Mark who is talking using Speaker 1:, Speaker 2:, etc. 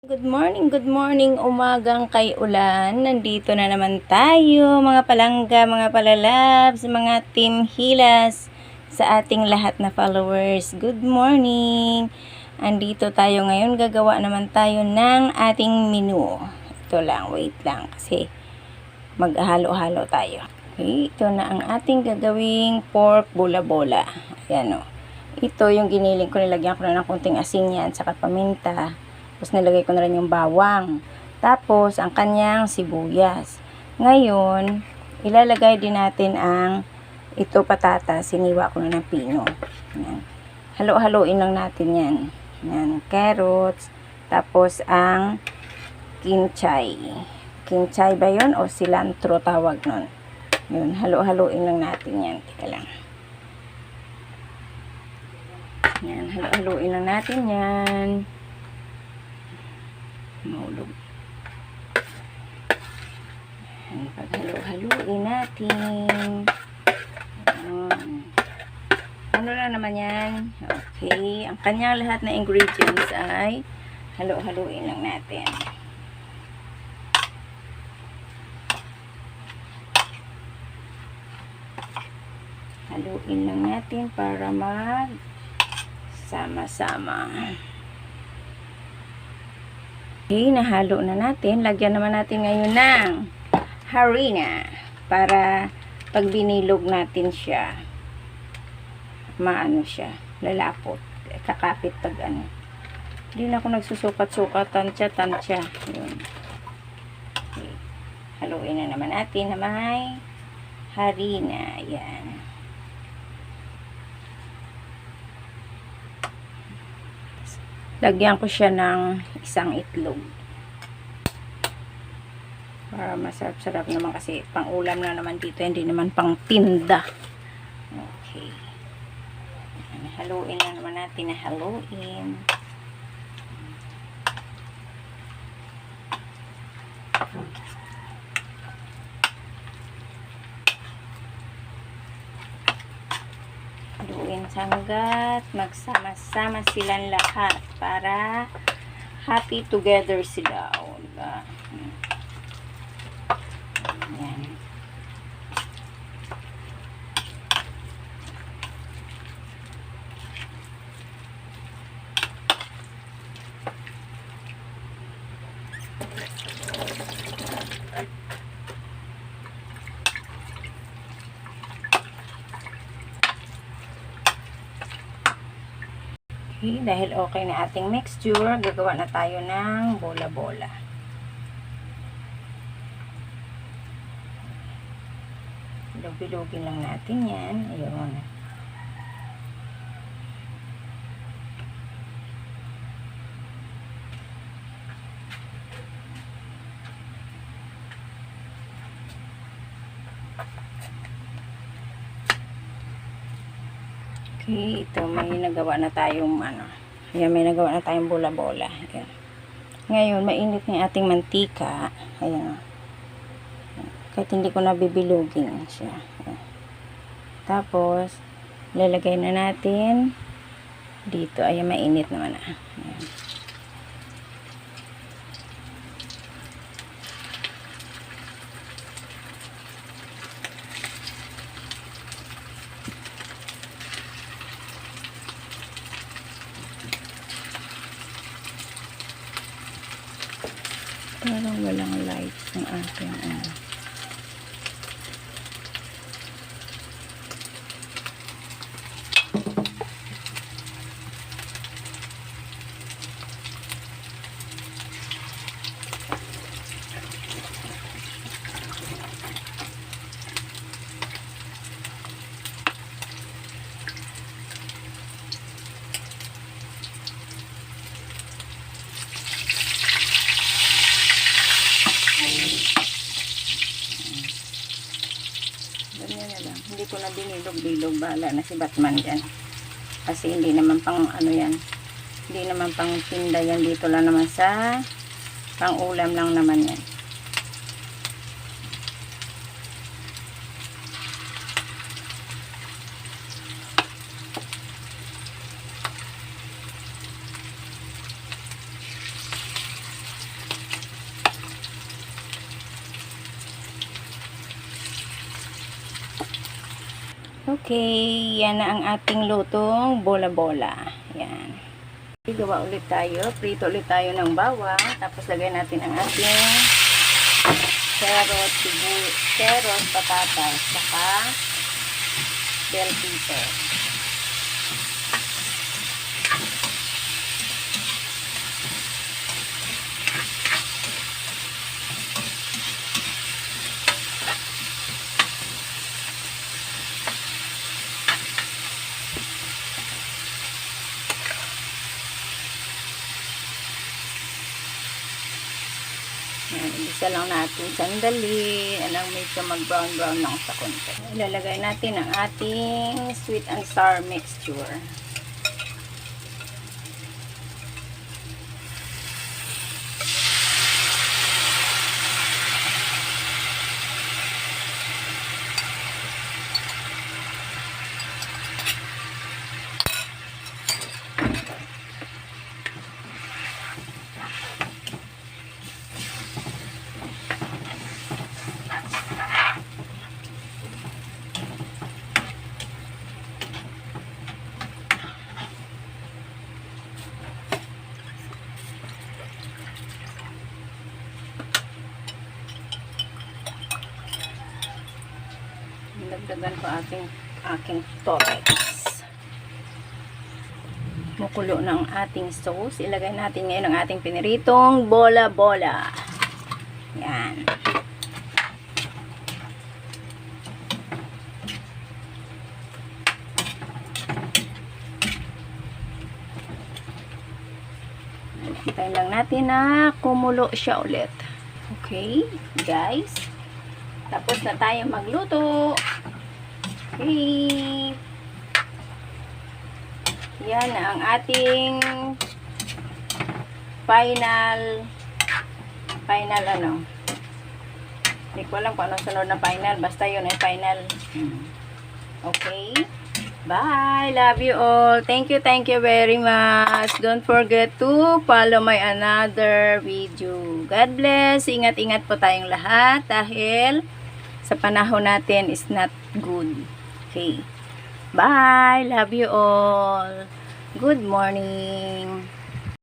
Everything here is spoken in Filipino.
Speaker 1: Good morning, umagang kay ulan. Nandito na naman tayo, mga palangga, mga palalabs, mga team Hilas, sa ating lahat na followers. Good morning! Andito tayo ngayon, gagawa naman tayo ng ating menu. Ito lang, wait lang, kasi maghalo-halo tayo. Okay, ito na ang ating gagawing pork bola-bola. Ayan o. Ito yung giniling ko, nilagyan ko na ng kunting asin yan, saka paminta. Tapos nilagay ko na rin yung bawang. Tapos ang kanyang sibuyas. Ngayon, ilalagay din natin ang ito patatas. Siniwa ko na ng pino. Yan. Halo-haloin lang natin yan. Yan. Carrots. Tapos ang kinchay. Kinchay ba yun? O cilantro tawag nun. Yun. Halo-haloin lang natin yan. Teka lang. Yan. Halo-haloin lang natin yan. Maulog. Paghalo-haluin natin. Ano lang naman yan. Okay. Ang kanyang lahat na ingredients ay halo-haluin lang natin. Haluin lang natin para mag-sama-sama. Okay, nahalo na natin. Lagyan naman natin ngayon ng harina para pag binilog natin siya, maano siya, lalapot. Kakapit pag ano. Hindi na ako nagsusukat-sukat, tansya. Yun. Okay. Haluin na naman natin na may harina. Ayan. Lagyan ko siya ng isang itlog. Para masarap-sarap naman kasi pang ulam na naman dito. Hindi naman pang tinda. Okay. Haluin na naman natin na haluin. Haluin hanggat magsama-sama silang lahat para happy together sila. O, diba? Ayan. Okay, dahil okay na ating mixture, gagawa na tayo ng bola-bola. Bilog-bilogin lang natin yan. Ayun. Okay, ito may nagawa na tayong ano. Ayan, may nagawa na tayong bola-bola. Ayan. Ngayon, mainit na yung ating mantika. Ayan. Kahit hindi ko nabibilugin siya. Ayan. Tapos, lalagay na natin dito. Ayan, mainit naman na. Ayan. Parang walang light ng ating ano. Hindi ko na binilog-bilog, bahala na si Batman dyan. Kasi hindi naman pang ano yan, hindi naman pang tinda yan, dito lang naman sa pang ulam lang naman yan. Okay, yan na ang ating lutong bola-bola. Yan. Gawa ulit tayo. Prito ulit tayo ng bawang. Tapos lagay natin ang ating carrot, patatas, saka bell pepper. Isa lang natin sandali. Alang medyo mag-brown-brown lang sa konti. Ilalagay natin ang ating sweet and sour mixture. Dagdagan ko aking torex. Mukulo ng ating sauce. Ilagay natin ngayon ang ating piniritong bola-bola. Yan. Hintayin lang natin na kumulo siya ulit. Okay, guys. Tapos na tayo magluto. Okay. Yan na ang ating final ano. Hindi ko alam kung ano sunod na final. Basta yun ay final. Okay. Bye. Love you all. Thank you very much. Don't forget to follow my another video. God bless. Ingat-ingat po tayong lahat dahil sa panahon natin is not good. Okay. Bye. Love you all. Good morning.